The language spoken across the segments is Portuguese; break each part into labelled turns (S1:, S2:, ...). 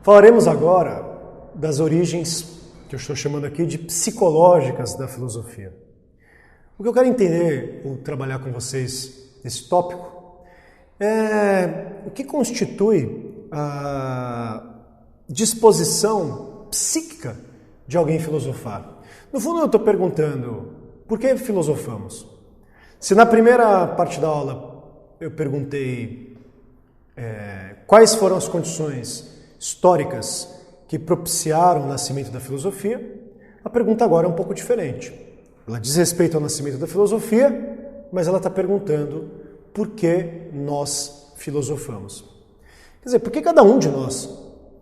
S1: Falaremos agora das origens, que eu estou chamando aqui de psicológicas da filosofia. O que eu quero entender ou trabalhar com vocês nesse tópico é o que constitui a disposição psíquica de alguém filosofar. No fundo, eu estou perguntando, por que filosofamos? Se na primeira parte da aula eu perguntei quais foram as condições históricas que propiciaram o nascimento da filosofia, a pergunta agora é um pouco diferente. Ela diz respeito ao nascimento da filosofia, mas ela está perguntando por que nós filosofamos. Quer dizer, por que cada um de nós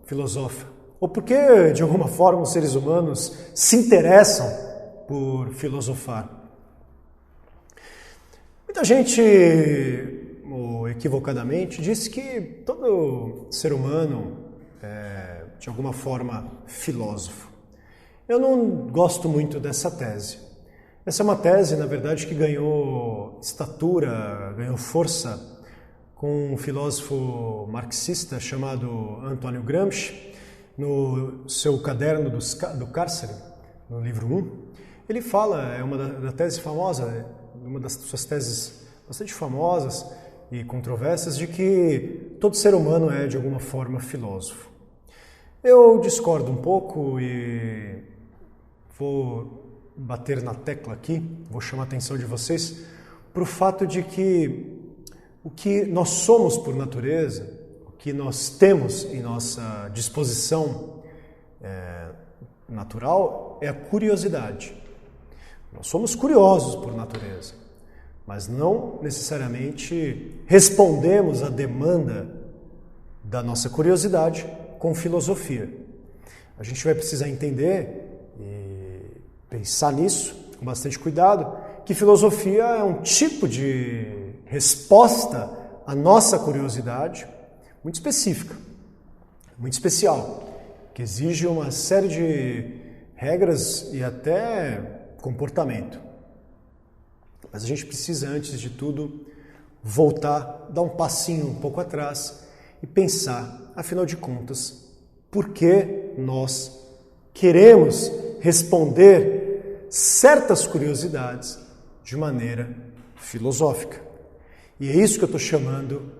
S1: filosofa? Ou por que, de alguma forma, os seres humanos se interessam por filosofar? Muita gente, ou equivocadamente, diz que todo ser humano é, de alguma forma, filósofo. Eu não gosto muito dessa tese. Essa é uma tese, na verdade, que ganhou estatura, ganhou força com um filósofo marxista chamado Antônio Gramsci, no seu caderno do cárcere, no livro 1. Ele fala, é uma tese famosa, uma das suas teses bastante famosas e controversas, de que todo ser humano é, de alguma forma, filósofo. Eu discordo um pouco e vou bater na tecla aqui, vou chamar a atenção de vocês para o fato de que o que nós somos por natureza, o que nós temos em nossa disposição natural é a curiosidade. Nós somos curiosos por natureza, mas não necessariamente respondemos à demanda da nossa curiosidade com filosofia. A gente vai precisar entender e pensar nisso com bastante cuidado, que filosofia é um tipo de resposta à nossa curiosidade muito específica, muito especial, que exige uma série de regras e até comportamento. Mas a gente precisa, antes de tudo, voltar, dar um passinho um pouco atrás e pensar, afinal de contas, por que nós queremos responder certas curiosidades de maneira filosófica. E é isso que eu estou chamando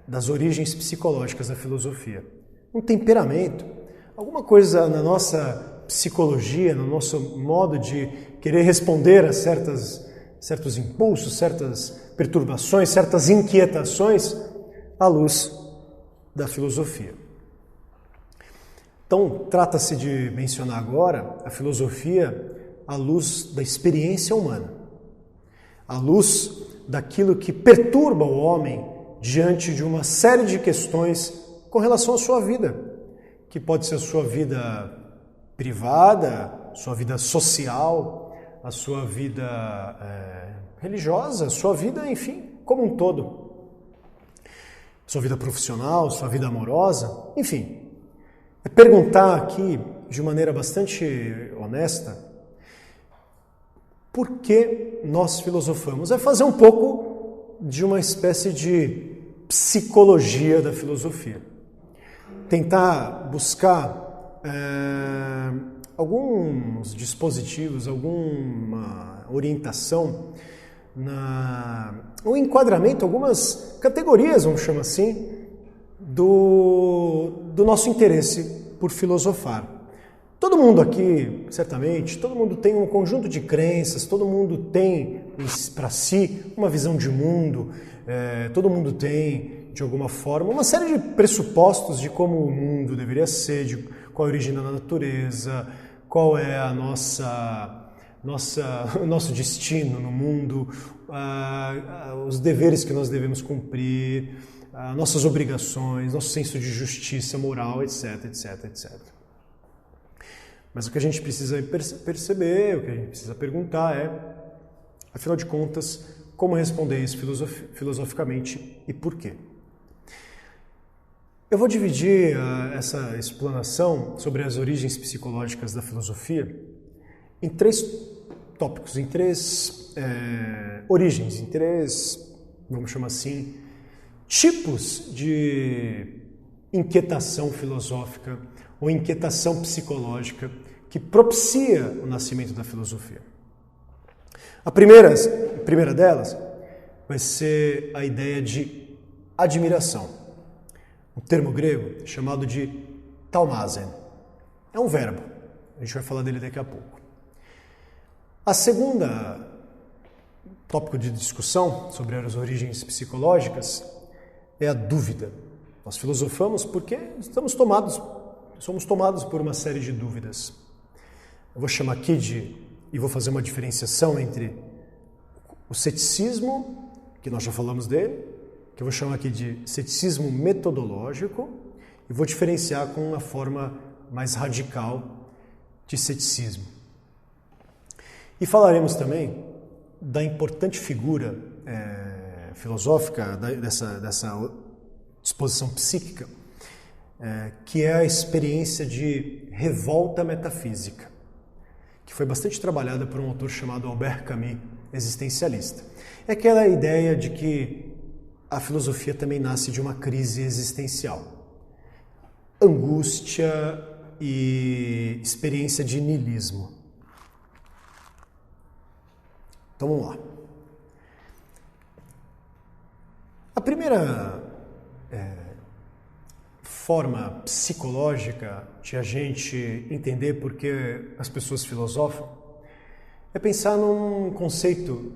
S1: das origens psicológicas da filosofia. Um temperamento, alguma coisa na nossa psicologia, no nosso modo de querer responder a certos impulsos, certas perturbações, certas inquietações, à luz da filosofia. Então, trata-se de mencionar agora a filosofia à luz da experiência humana, à luz daquilo que perturba o homem diante de uma série de questões com relação à sua vida, que pode ser a sua vida privada, sua vida social, a sua vida religiosa, a sua vida, enfim, como um todo. Sua vida profissional, sua vida amorosa, enfim. É perguntar aqui, de maneira bastante honesta, por que nós filosofamos. É fazer um pouco de uma espécie de psicologia da filosofia. Tentar buscar alguns dispositivos, alguma orientação, um enquadramento, algumas categorias, vamos chamar assim, do nosso interesse por filosofar. Todo mundo aqui, certamente, todo mundo tem um conjunto de crenças, todo mundo tem para si uma visão de mundo, todo mundo tem, de alguma forma, uma série de pressupostos de como o mundo deveria ser, de qual a origem da natureza, qual é o nosso destino no mundo, os deveres que nós devemos cumprir, nossas obrigações, nosso senso de justiça moral, etc, etc, etc. Mas o que a gente precisa perceber, o que a gente precisa perguntar é, afinal de contas, como responder isso filosoficamente e por quê? Eu vou dividir essa explanação sobre as origens psicológicas da filosofia em 3 tópicos, em 3 origens, em 3, vamos chamar assim, tipos de inquietação filosófica ou inquietação psicológica que propicia o nascimento da filosofia. A primeira delas vai ser a ideia de admiração, um termo grego chamado de taumazen. É um verbo, a gente vai falar dele daqui a pouco. A segunda tópico de discussão sobre as origens psicológicas é a dúvida. Nós filosofamos porque somos tomados por uma série de dúvidas. Eu vou chamar aqui e vou fazer uma diferenciação entre o ceticismo, que nós já falamos dele, que eu vou chamar aqui de ceticismo metodológico, e vou diferenciar com uma forma mais radical de ceticismo. E falaremos também da importante figura filosófica dessa disposição psíquica, que é a experiência de revolta metafísica, que foi bastante trabalhada por um autor chamado Albert Camus, existencialista. É aquela ideia de que a filosofia também nasce de uma crise existencial, angústia e experiência de niilismo. Então vamos lá. A primeira forma psicológica de a gente entender por que as pessoas filosofam é pensar num conceito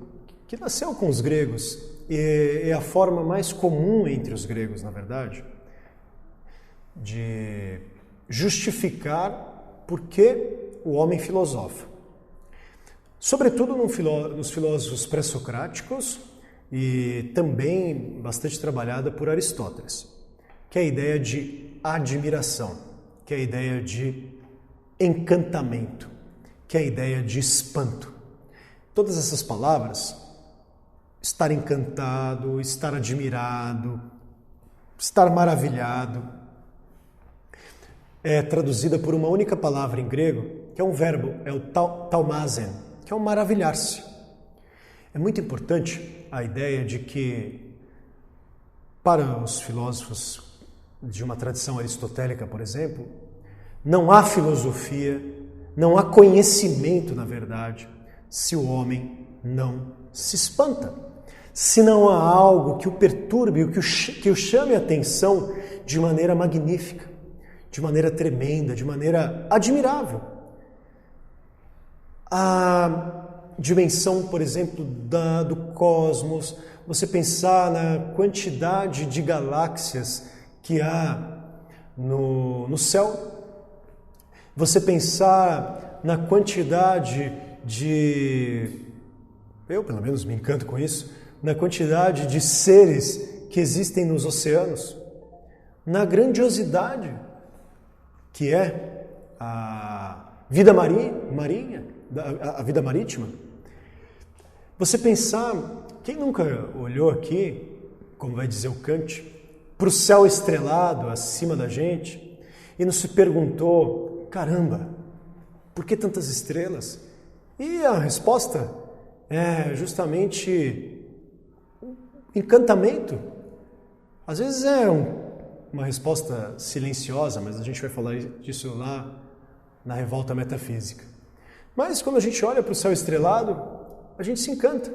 S1: que nasceu com os gregos e é a forma mais comum entre os gregos, na verdade, de justificar por que o homem filosofa. Sobretudo nos filósofos pré-socráticos e também bastante trabalhada por Aristóteles, que é a ideia de admiração, que é a ideia de encantamento, que é a ideia de espanto. Todas essas palavras, estar encantado, estar admirado, estar maravilhado, é traduzida por uma única palavra em grego, que é um verbo, é o taumazen, que é o maravilhar-se. É muito importante a ideia de que, para os filósofos de uma tradição aristotélica, por exemplo, não há filosofia, não há conhecimento, na verdade, se o homem não se espanta. Se não há algo que o perturbe, que o chame a atenção de maneira magnífica, de maneira tremenda, de maneira admirável. A dimensão, por exemplo, do cosmos, você pensar na quantidade de galáxias que há no céu, você pensar na quantidade eu pelo menos me encanto com isso, na quantidade de seres que existem nos oceanos, na grandiosidade que é a vida marinha, a vida marítima. Você pensar, quem nunca olhou aqui, como vai dizer o Kant, para o céu estrelado acima da gente e não se perguntou, caramba, por que tantas estrelas? E a resposta é justamente encantamento. Às vezes é uma resposta silenciosa, mas a gente vai falar disso lá na revolta metafísica. Mas quando a gente olha para o céu estrelado, a gente se encanta.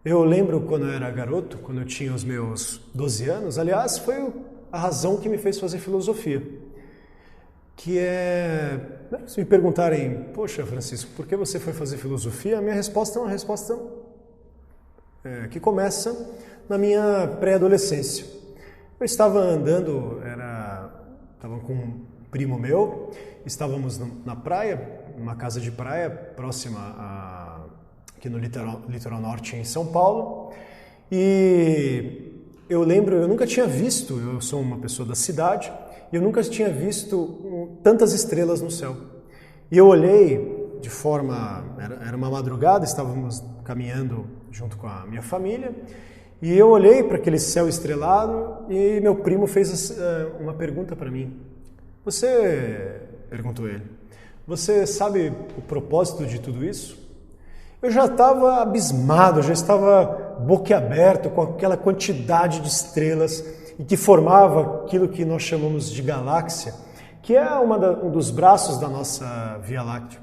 S1: Eu lembro quando eu era garoto, quando eu tinha os meus 12 anos, aliás, foi a razão que me fez fazer filosofia. Que é, se me perguntarem, poxa, Francisco, por que você foi fazer filosofia? A minha resposta é uma resposta que começa na minha pré-adolescência. Eu estava andando, estava com um primo meu, estávamos na praia, numa casa de praia próxima aqui no litoral norte em São Paulo, e eu lembro, eu nunca tinha visto, eu sou uma pessoa da cidade, e eu nunca tinha visto tantas estrelas no céu. E eu olhei de forma, era uma madrugada, estávamos caminhando junto com a minha família, e eu olhei para aquele céu estrelado e meu primo fez uma pergunta para mim. Perguntou ele, você sabe o propósito de tudo isso? Eu já estava abismado, já estava boquiaberto com aquela quantidade de estrelas e que formava aquilo que nós chamamos de galáxia, que é um dos braços da nossa Via Láctea.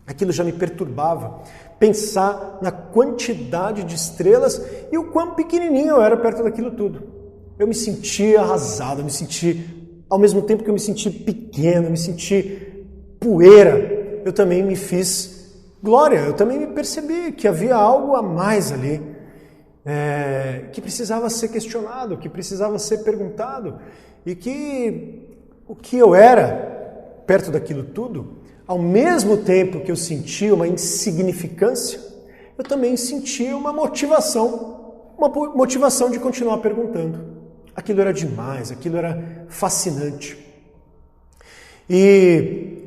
S1: Aquilo já me perturbava, pensar na quantidade de estrelas e o quão pequenininho eu era perto daquilo tudo. Eu me sentia arrasado, ao mesmo tempo que eu me senti pequeno, eu me senti poeira, eu também me fiz glória, eu também me percebi que havia algo a mais ali, que precisava ser questionado, que precisava ser perguntado, e que o que eu era perto daquilo tudo, ao mesmo tempo que eu sentia uma insignificância, eu também sentia uma motivação de continuar perguntando. Aquilo era demais, aquilo era fascinante. E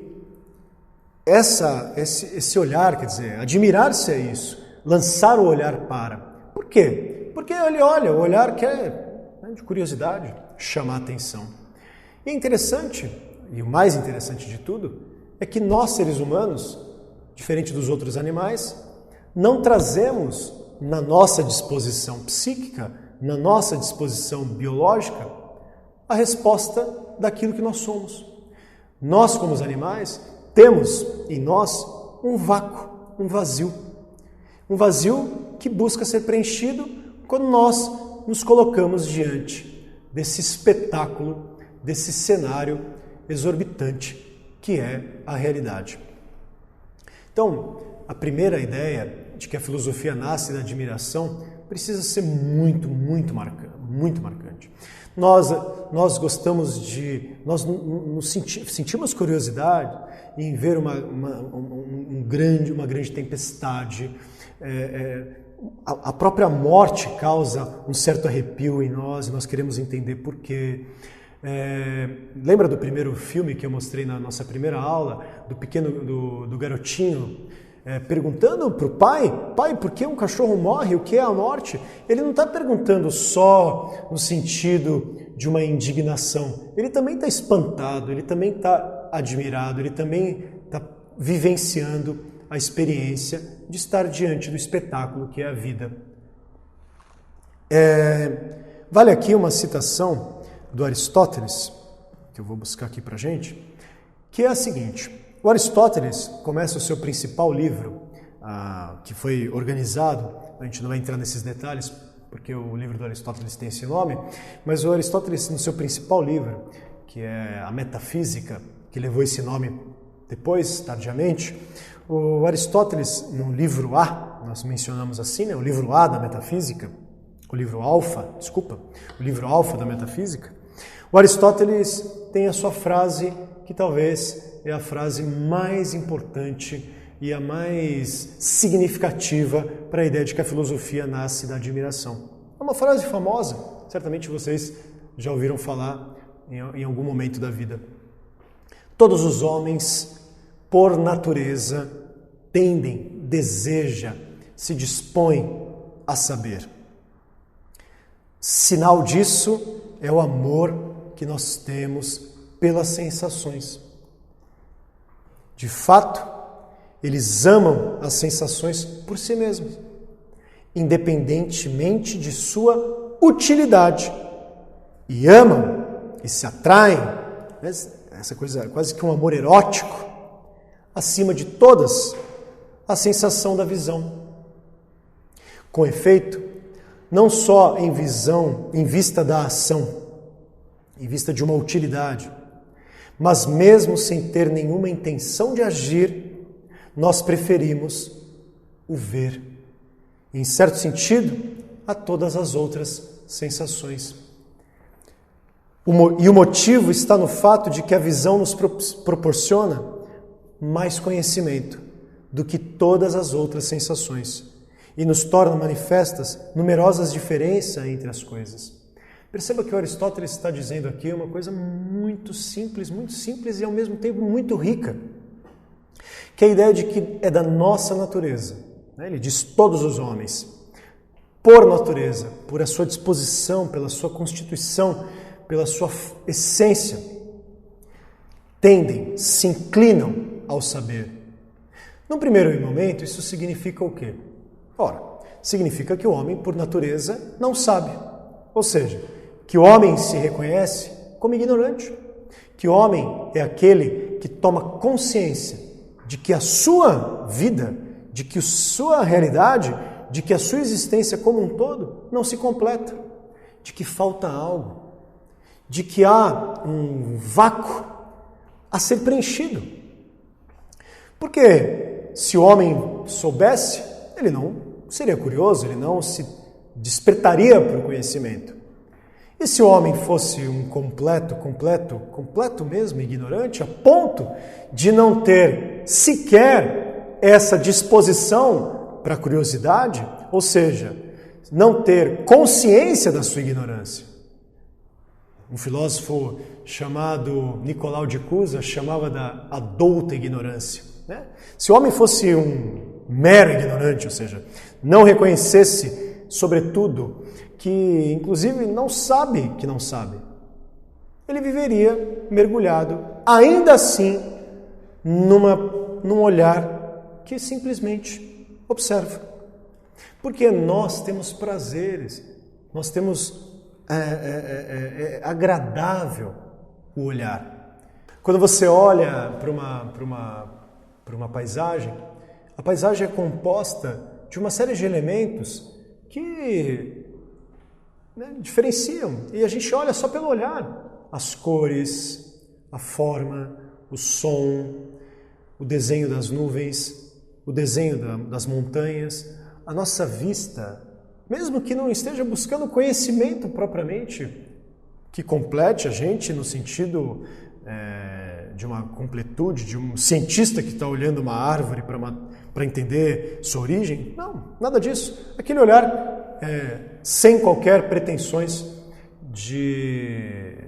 S1: esse olhar, quer dizer, admirar-se a isso, lançar o olhar para. Por quê? Porque ele olha, o olhar quer, de curiosidade, chamar a atenção. E é interessante, e o mais interessante de tudo, é que nós, seres humanos, diferente dos outros animais, não trazemos na nossa disposição psíquica, na nossa disposição biológica, a resposta daquilo que nós somos. Nós, como os animais, temos em nós um vácuo, um vazio. Um vazio que busca ser preenchido quando nós nos colocamos diante desse espetáculo, desse cenário exorbitante que é a realidade. Então, a primeira ideia de que a filosofia nasce da admiração precisa ser muito marcante. Nós gostamos nós sentimos curiosidade em ver uma grande tempestade. A própria morte causa um certo arrepio em nós, e nós queremos entender por quê. Lembra do primeiro filme que eu mostrei na nossa primeira aula, do garotinho perguntando para o pai, por que um cachorro morre, o que é a morte? Ele não está perguntando só no sentido de uma indignação, ele também está espantado, ele também está admirado, ele também está vivenciando a experiência de estar diante do espetáculo que é a vida. Vale aqui uma citação do Aristóteles, que eu vou buscar aqui para a gente, que é a seguinte: o Aristóteles começa o seu principal livro, que foi organizado, a gente não vai entrar nesses detalhes, porque o livro do Aristóteles tem esse nome, mas o Aristóteles, no seu principal livro, que é a Metafísica, que levou esse nome depois, tardiamente, o Aristóteles, no livro A, nós mencionamos assim, né, o livro A da Metafísica, o livro Alfa da Metafísica, o Aristóteles tem a sua frase, que talvez é a frase mais importante e a mais significativa para a ideia de que a filosofia nasce da admiração. É uma frase famosa, certamente vocês já ouviram falar em algum momento da vida. Todos os homens, por natureza, tendem, desejam, se dispõem a saber. Sinal disso é o amor que nós temos pelas sensações. De fato, eles amam as sensações por si mesmos, independentemente de sua utilidade. E amam e se atraem, essa coisa quase que um amor erótico, acima de todas, a sensação da visão. Com efeito, não só em vista da ação, em vista de uma utilidade, mas mesmo sem ter nenhuma intenção de agir, nós preferimos o ver, em certo sentido, a todas as outras sensações. E o motivo está no fato de que a visão nos proporciona mais conhecimento do que todas as outras sensações e nos torna manifestas numerosas diferenças entre as coisas. Perceba que o Aristóteles está dizendo aqui uma coisa muito simples e ao mesmo tempo muito rica, que é a ideia de que é da nossa natureza. Ele diz todos os homens, por natureza, por a sua disposição, pela sua constituição, pela sua essência, tendem, se inclinam ao saber. Num primeiro momento, isso significa o quê? Ora, significa que o homem, por natureza, não sabe. Ou seja, que o homem se reconhece como ignorante, que o homem é aquele que toma consciência de que a sua vida, de que a sua realidade, de que a sua existência como um todo não se completa, de que falta algo, de que há um vácuo a ser preenchido. Porque se o homem soubesse, ele não seria curioso, ele não se despertaria para o conhecimento. E se o homem fosse um completo mesmo, ignorante, a ponto de não ter sequer essa disposição para a curiosidade, ou seja, não ter consciência da sua ignorância. Um filósofo chamado Nicolau de Cusa chamava da adulta ignorância, né? Se o homem fosse um mero ignorante, ou seja, não reconhecesse, sobretudo, que inclusive não sabe que não sabe, ele viveria mergulhado, ainda assim, num olhar que simplesmente observa. Porque nós temos prazeres, nós temos agradável o olhar. Quando você olha para uma paisagem, a paisagem é composta de uma série de elementos que diferenciam, e a gente olha só pelo olhar. As cores, a forma, o som, o desenho das nuvens, o desenho das montanhas, a nossa vista, mesmo que não esteja buscando conhecimento propriamente, que complete a gente no sentido de uma completude, de um cientista que está olhando uma árvore para entender sua origem. Não, nada disso. Aquele olhar sem qualquer pretensões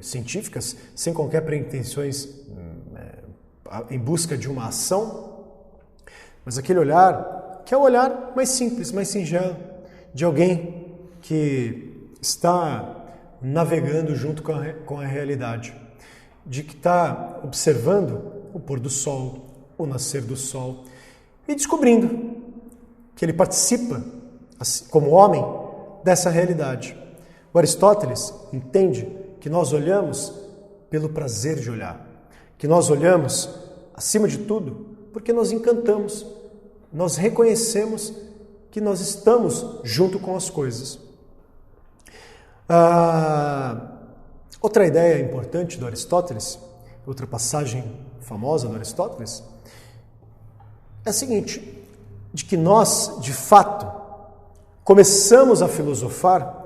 S1: científicas, sem qualquer pretensões em busca de uma ação, mas aquele olhar que é o olhar mais simples, mais singelo, de alguém que está navegando junto com a realidade, de que está observando o pôr do sol, o nascer do sol, e descobrindo que ele participa, como homem, dessa realidade. O Aristóteles entende que nós olhamos pelo prazer de olhar, que nós olhamos, acima de tudo, porque nós encantamos, nós reconhecemos que nós estamos junto com as coisas. Outra ideia importante do Aristóteles, outra passagem famosa do Aristóteles, é a seguinte, de que nós, de fato, começamos a filosofar,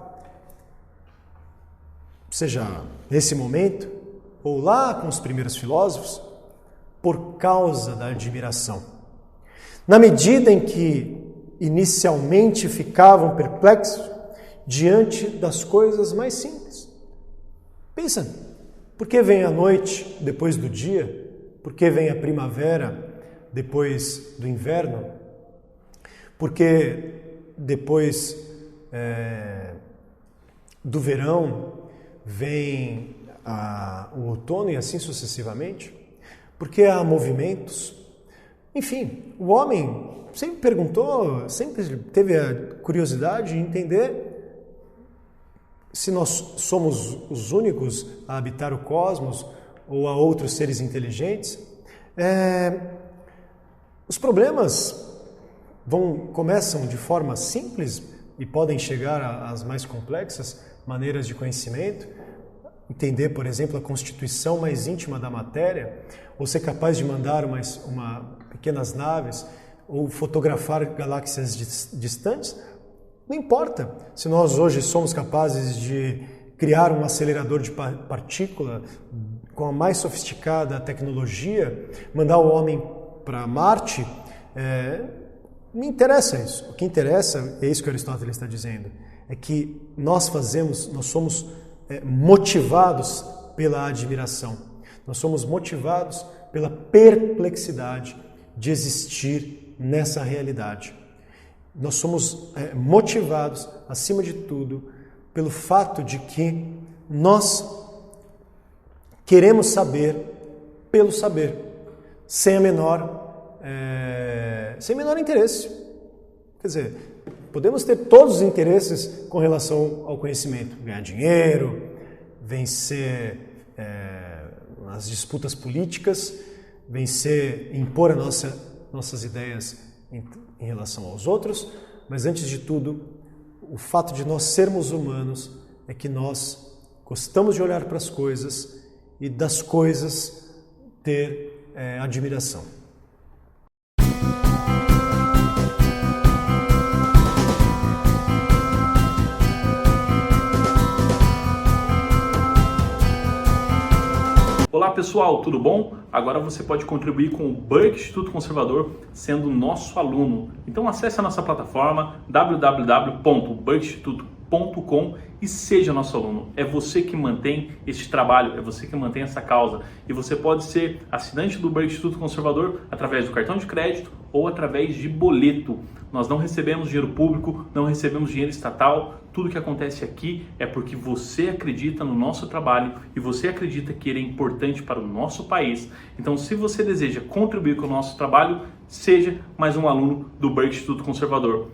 S1: seja nesse momento, ou lá com os primeiros filósofos, por causa da admiração. Na medida em que inicialmente ficavam perplexos diante das coisas mais simples. Pensa, por que vem a noite depois do dia? Por que vem a primavera depois do inverno? Por que depois do verão vem o outono e assim sucessivamente? Por que há movimentos? Enfim, o homem sempre perguntou, sempre teve a curiosidade de entender se nós somos os únicos a habitar o cosmos ou a outros seres inteligentes. Os problemas começam de forma simples e podem chegar às mais complexas maneiras de conhecimento. Entender, por exemplo, a constituição mais íntima da matéria, ou ser capaz de mandar pequenas naves, ou fotografar galáxias distantes. Não importa se nós hoje somos capazes de criar um acelerador de partícula com a mais sofisticada tecnologia, mandar o homem para Marte, não interessa isso. O que interessa, é isso que Aristóteles está dizendo, é que nós somos motivados pela admiração, nós somos motivados pela perplexidade de existir nessa realidade. Nós somos motivados, acima de tudo, pelo fato de que nós queremos saber pelo saber, sem menor interesse. Quer dizer, podemos ter todos os interesses com relação ao conhecimento, ganhar dinheiro, vencer as disputas políticas, impor nossas ideias em relação aos outros, mas antes de tudo, o fato de nós sermos humanos é que nós gostamos de olhar para as coisas e das coisas ter admiração.
S2: Olá pessoal, tudo bom? Agora você pode contribuir com o Burke Instituto Conservador sendo nosso aluno. Então acesse a nossa plataforma www.burkeinstituto.com e seja nosso aluno. É você que mantém este trabalho, é você que mantém essa causa. E você pode ser assinante do Burke Instituto Conservador através do cartão de crédito ou através de boleto. Nós não recebemos dinheiro público, não recebemos dinheiro estatal. Tudo que acontece aqui é porque você acredita no nosso trabalho e você acredita que ele é importante para o nosso país. Então, se você deseja contribuir com o nosso trabalho, seja mais um aluno do Burke Instituto Conservador.